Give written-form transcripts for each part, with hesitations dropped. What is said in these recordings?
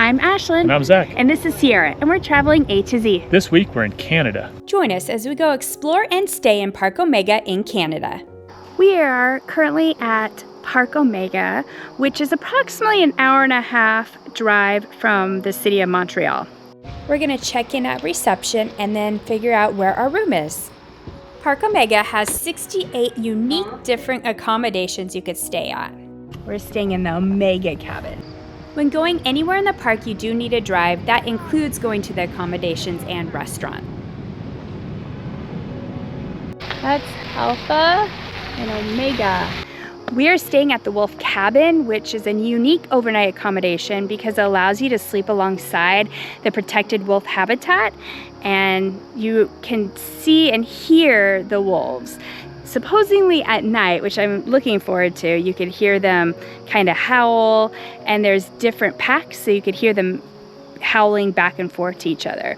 I'm Ashlyn. And I'm Zach. And this is Sierra, and we're traveling A to Z. This week we're in Canada. Join us as we go explore and stay in Parc Omega in Canada. We are currently at Parc Omega, which is approximately an hour and a half drive from the city of Montreal. We're going to check in at reception and then figure out where our room is. Parc Omega has 68 unique different accommodations you could stay at. We're staying in the Omega cabin. When going anywhere in the park, you do need a drive. That includes going to the accommodations and restaurant. That's Alpha and Omega. We are staying at the Wolf Cabin, which is a unique overnight accommodation because it allows you to sleep alongside the protected wolf habitat, and you can see and hear the wolves. Supposedly at night, which I'm looking forward to, you could hear them kind of howl, and there's different packs, so you could hear them howling back and forth to each other.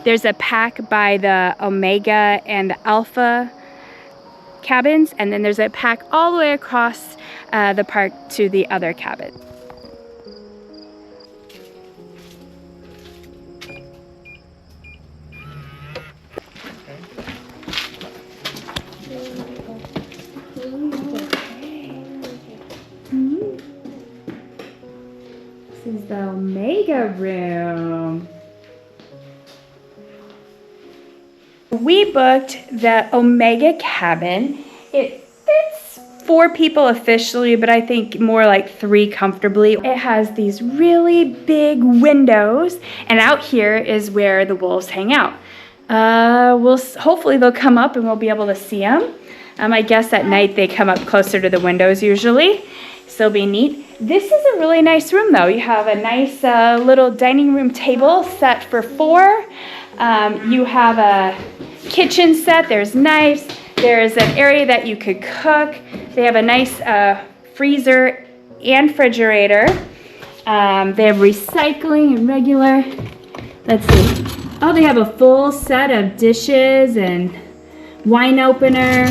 There's a pack by the Omega and the Alpha cabins, and then there's a pack all the way across the park to the other cabin. This is the Omega room. We booked the Omega cabin. It fits 4 people officially, but I think more like 3 comfortably. It has these really big windows, and out here is where the wolves hang out. Hopefully they'll come up and we'll be able to see them. I guess at night they come up closer to the windows usually, so it'll be neat. This is a really nice room though. You have a nice little dining room table set for 4. You have a kitchen set, there's knives, there's an area that you could cook. They have a nice freezer and refrigerator. They have recycling and regular. Let's see. Oh, they have a full set of dishes and wine opener.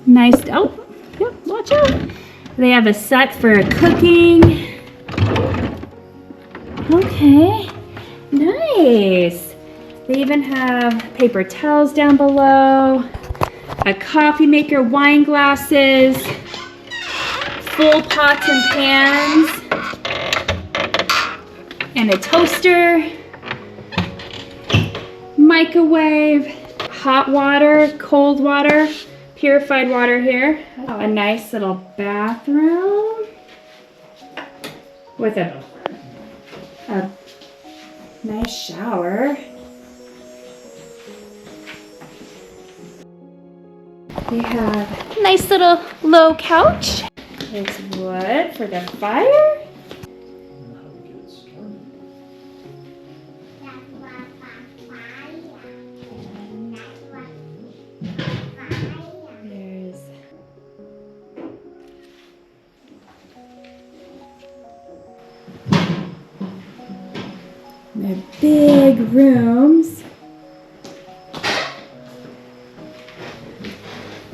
Nice. Oh, yep, watch out. They have a set for cooking. Okay, nice. They even have paper towels down below, a coffee maker, wine glasses, full pots and pans, and a toaster, microwave, hot water, cold water, purified water here. A nice little bathroom with a nice shower. We have a nice little low couch. There's wood for the fire. There's the big rooms.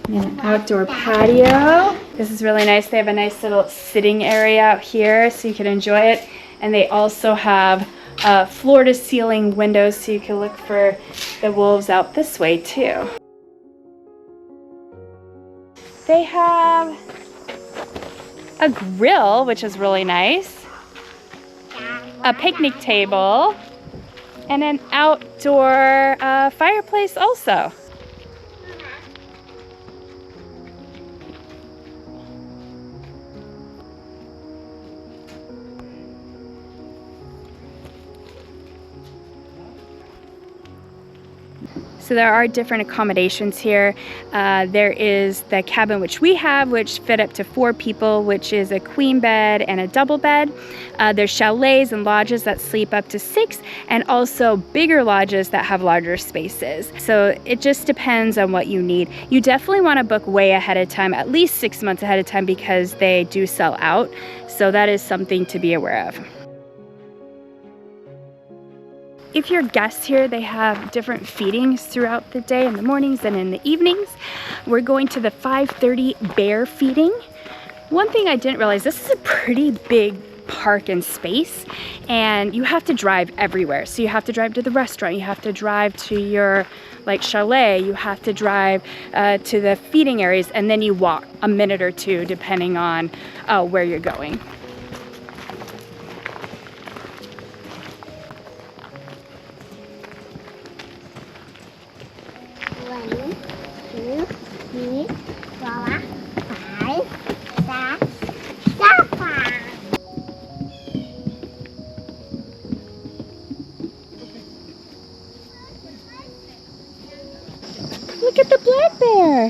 And an outdoor patio. This is really nice. They have a nice little sitting area out here so you can enjoy it. And they also have floor to ceiling windows so you can look for the wolves out this way too. They have a grill, which is really nice, a picnic table, and an outdoor fireplace also. So there are different accommodations here. There is the cabin which we have, which fit up to 4 people, which is a queen bed and a double bed. There's chalets and lodges that sleep up to 6, and also bigger lodges that have larger spaces. So it just depends on what you need. You definitely want to book way ahead of time, at least 6 months ahead of time, because they do sell out. So that is something to be aware of. If you're guests here, they have different feedings throughout the day, in the mornings and in the evenings. We're going to the 5:30 bear feeding. One thing I didn't realize, this is a pretty big park and space, and you have to drive everywhere. So you have to drive to the restaurant, you have to drive to your like chalet, you have to drive to the feeding areas, and then you walk a minute or two depending on where you're going. Look at the black bear.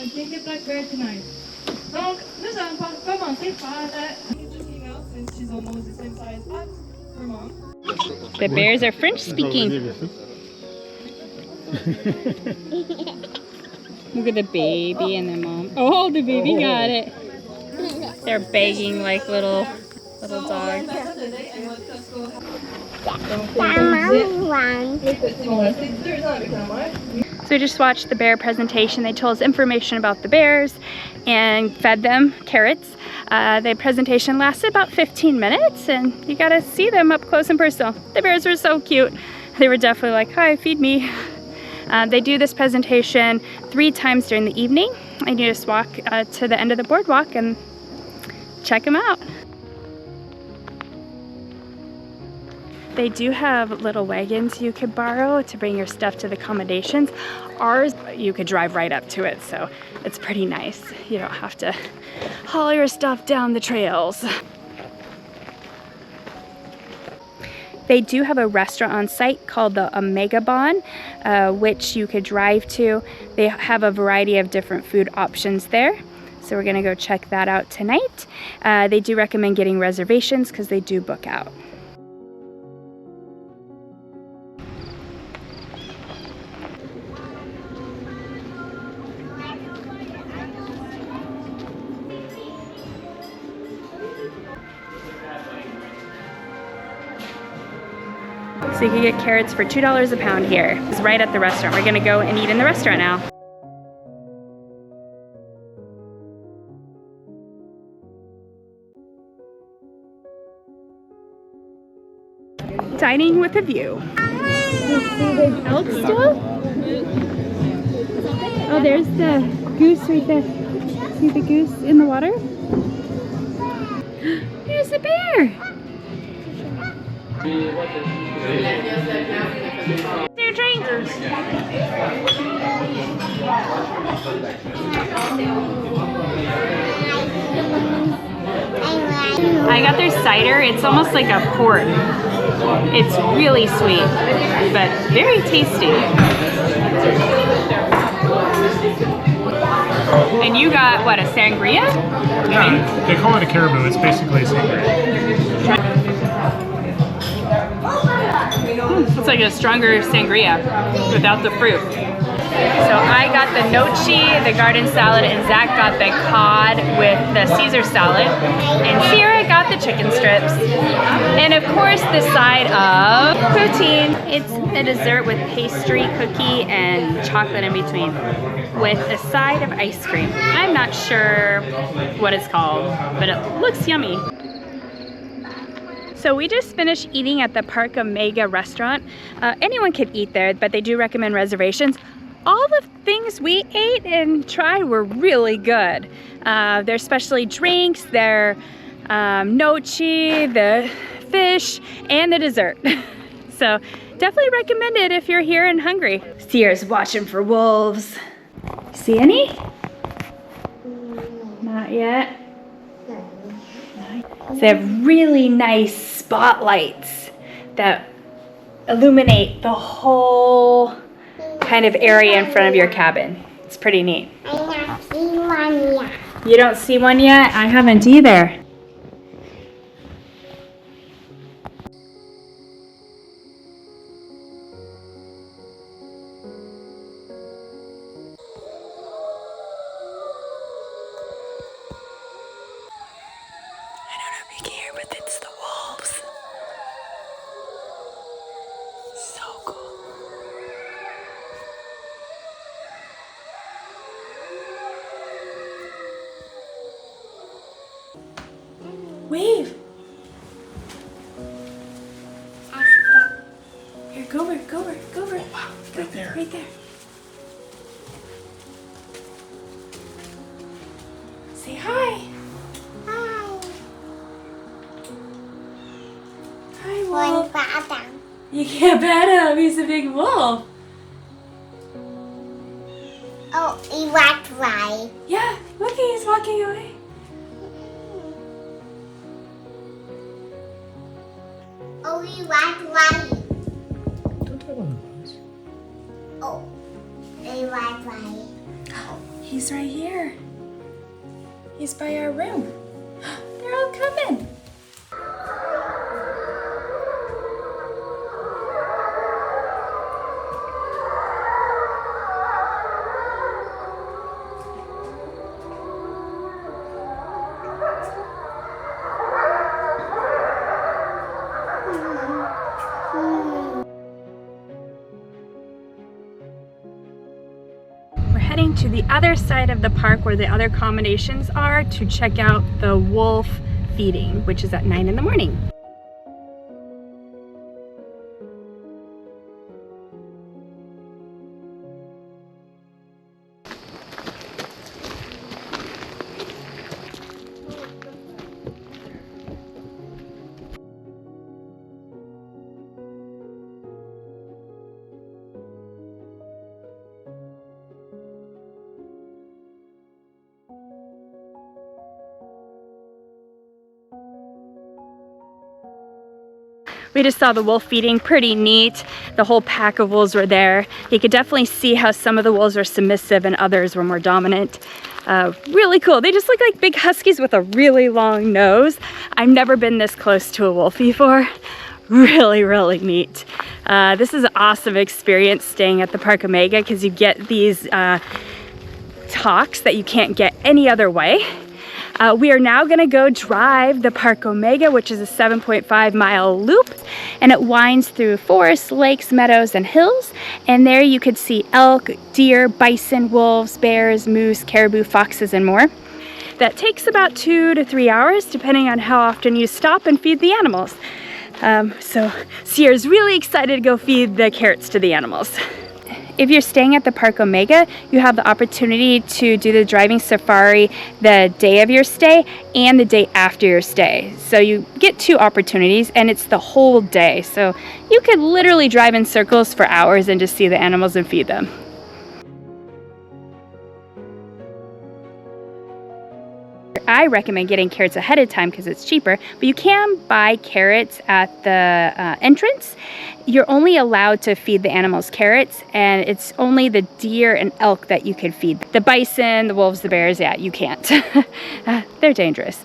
Take the black bear tonight. Donc, nous allons commencer par looking out since she's almost the same size as her mom. The bears are French speaking. Look at the baby and the mom. Oh, the baby got it. They're begging like little dogs. So we just watched the bear presentation. They told us information about the bears and fed them carrots. The presentation lasted about 15 minutes, and you got to see them up close and personal. The bears were so cute. They were definitely like, hi, feed me. They do this presentation 3 times during the evening, and you just walk to the end of the boardwalk and check them out. They do have little wagons you could borrow to bring your stuff to the accommodations. Ours, you could drive right up to it, so it's pretty nice. You don't have to haul your stuff down the trails. They do have a restaurant on site called the Omega Bon, which you could drive to. They have a variety of different food options there. So we're gonna go check that out tonight. They do recommend getting reservations because they do book out. So you can get carrots for $2 a pound here. It's right at the restaurant. We're gonna go and eat in the restaurant now. Dining with a view. You see the elk still? Oh, there's the goose right there. See the goose in the water? There's the bear. Their drinkers. I got their cider. It's almost like a port. It's really sweet, but very tasty. And you got, what, a sangria? Yeah, they call it a caribou. It's basically a sangria. It's like a stronger sangria without the fruit. So I got the gnocchi, the garden salad, and Zach got the cod with the Caesar salad. And Sierra got the chicken strips. And of course the side of poutine. It's a dessert with pastry, cookie, and chocolate in between, with a side of ice cream. I'm not sure what it's called, but it looks yummy. So we just finished eating at the Parc Omega restaurant. Anyone could eat there, but they do recommend reservations. All the things we ate and tried were really good. Their specialty drinks, their gnocchi, the fish, and the dessert. So definitely recommend it if you're here and hungry. Sierra's watching for wolves. See any? Not yet. So they have really nice spotlights that illuminate the whole kind of area in front of your cabin. It's pretty neat. I have seen one yet. You don't see one yet? I haven't either. I don't know if you can hear, but it's the wolves. So cool. Wave. Here, go over, go over, go over. Oh, wow, right there. Right there. Say hi. Hi. Hi, One wolf. bottom. You can't pet him. He's a big wolf. Oh, he walked right. Yeah, look, he's walking away. Oh, he walked right. Don't tell him those. Oh, he walked right. He's right here. He's by our room. They're all coming. We're heading to the other side of the park where the other accommodations are to check out the wolf feeding, which is at 9 in the morning. We just saw the wolf feeding, pretty neat. The whole pack of wolves were there. You could definitely see how some of the wolves were submissive and others were more dominant. Really cool. They just look like big huskies with a really long nose. I've never been this close to a wolf before. Really, really neat. This is an awesome experience staying at the Parc Omega because you get these talks that you can't get any other way. We are now gonna go drive the Parc Omega, which is a 7.5-mile loop, and it winds through forests, lakes, meadows, and hills. And there you could see elk, deer, bison, wolves, bears, moose, caribou, foxes, and more. That takes about 2 to 3 hours, depending on how often you stop and feed the animals. So Sierra's really excited to go feed the carrots to the animals. If you're staying at the Parc Omega, you have the opportunity to do the driving safari the day of your stay and the day after your stay. So you get 2 opportunities and it's the whole day. So you could literally drive in circles for hours and just see the animals and feed them. I recommend getting carrots ahead of time because it's cheaper, but you can buy carrots at the entrance. You're only allowed to feed the animals carrots, and it's only the deer and elk that you can feed. The bison, the wolves, the bears, yeah, you can't. They're dangerous.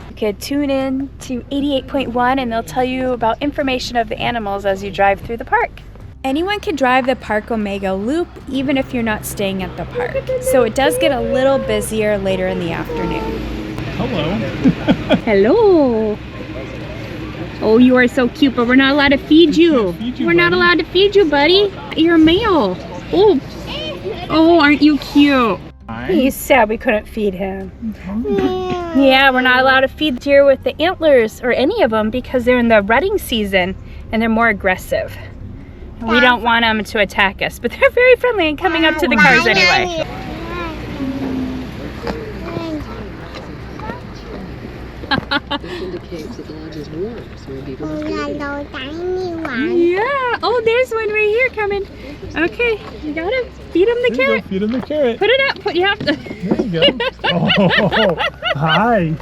You could tune in to 88.1 and they'll tell you about information of the animals as you drive through the park. Anyone can drive the Parc Omega loop even if you're not staying at the park. So it does get a little busier later in the afternoon. Hello. Hello. Oh, you are so cute, but we're not allowed to feed you. We're not allowed to feed you, buddy. You're a male. Oh, aren't you cute? He's sad we couldn't feed him. Yeah, we're not allowed to feed deer with the antlers or any of them because they're in the rutting season and they're more aggressive. We don't want them to attack us, but they're very friendly and coming up to the cars anyway. This indicates that the lodge is warm, so we'll be Oh, very little tiny one. Yeah. Oh, there's one right here coming. Okay, you gotta feed him the carrot. Feed him the carrot. Put it up. You have to. There you go. Oh, hi.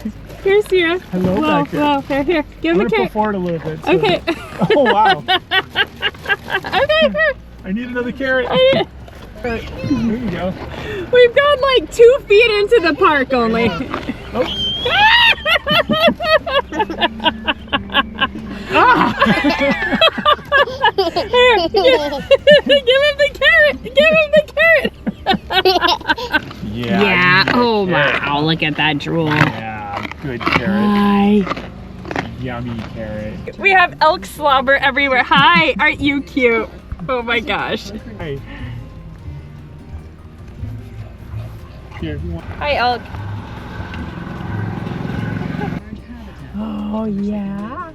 Here, Sierra. Hello, back there. Whoa, here. Give him I'm the gonna carrot. put forward a little bit. So. Okay. Oh, wow. Okay, here. I need another carrot. There you go. We've gone like 2 feet into the park only. Oh. Here, give him the carrot. Give him the carrot. Yeah. Oh, wow. Look at that drool. Yeah. Good carrot. Hi. Yummy carrot. We have elk slobber everywhere. Hi. Aren't you cute? Oh my gosh. Hey. Here, if you want. Hi, elk. Oh, yeah.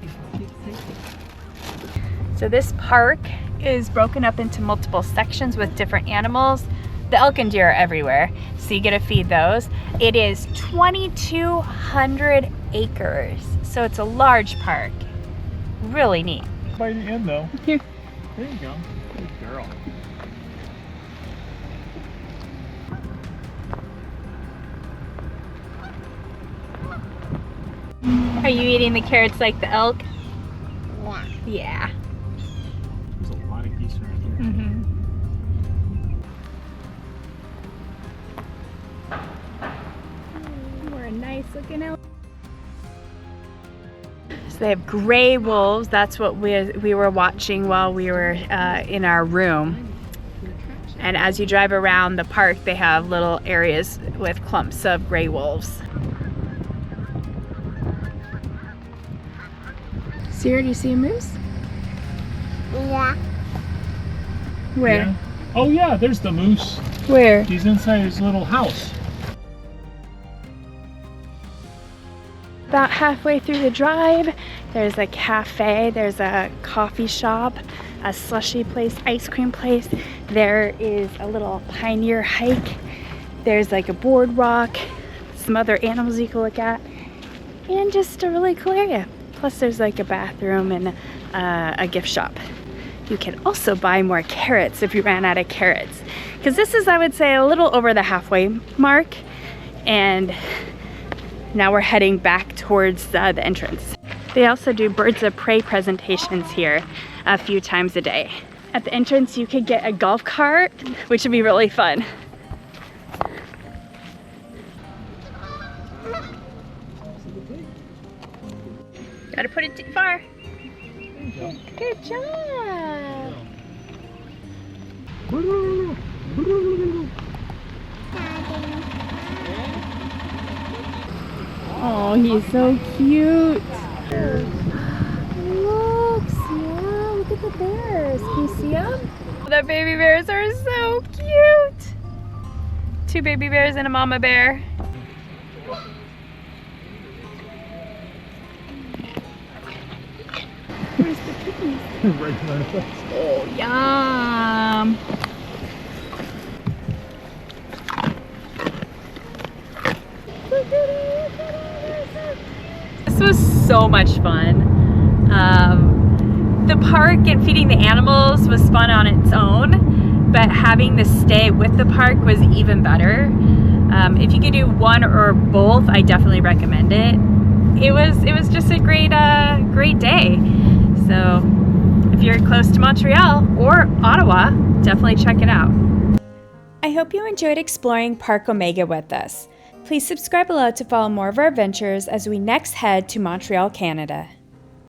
So this park is broken up into multiple sections with different animals. The elk and deer are everywhere, so you get to feed those. It is 2,200 acres, so it's a large park. Really neat. By the end, though. Here. There you go. Good girl. Are you eating the carrots like the elk? Yeah. Yeah. There's a lot of geese around here. Mm-hmm. We're a nice looking elk. So they have gray wolves. That's what we were watching while we were in our room. And as you drive around the park, they have little areas with clumps of gray wolves. Sierra, do you see a moose? Yeah. Where? Yeah. Oh yeah, there's the moose. Where? He's inside his little house. About halfway through the drive, there's a cafe, there's a coffee shop, a slushy place, ice cream place. There is a little pioneer hike. There's like a boardwalk, some other animals you can look at, and just a really cool area. Plus there's like a bathroom and a gift shop. You can also buy more carrots if you ran out of carrots. Because this is, I would say, a little over the halfway mark. And now we're heading back towards the entrance. They also do birds of prey presentations here a few times a day. At the entrance you could get a golf cart, which would be really fun. Gotta put it too far. Good job. Oh, he's so cute. Look, Sierra, look at the bears. Can you see them? The baby bears are so cute. 2 baby bears and a mama bear. Where's the piggies? Right in our face. Oh, yum. This was so much fun. The park and feeding the animals was fun on its own, but having the stay with the park was even better. If you could do one or both, I definitely recommend it. It was just a great day. So if you're close to Montreal or Ottawa, definitely check it out. I hope you enjoyed exploring Parc Omega with us. Please subscribe below to follow more of our adventures as we next head to Montreal, Canada.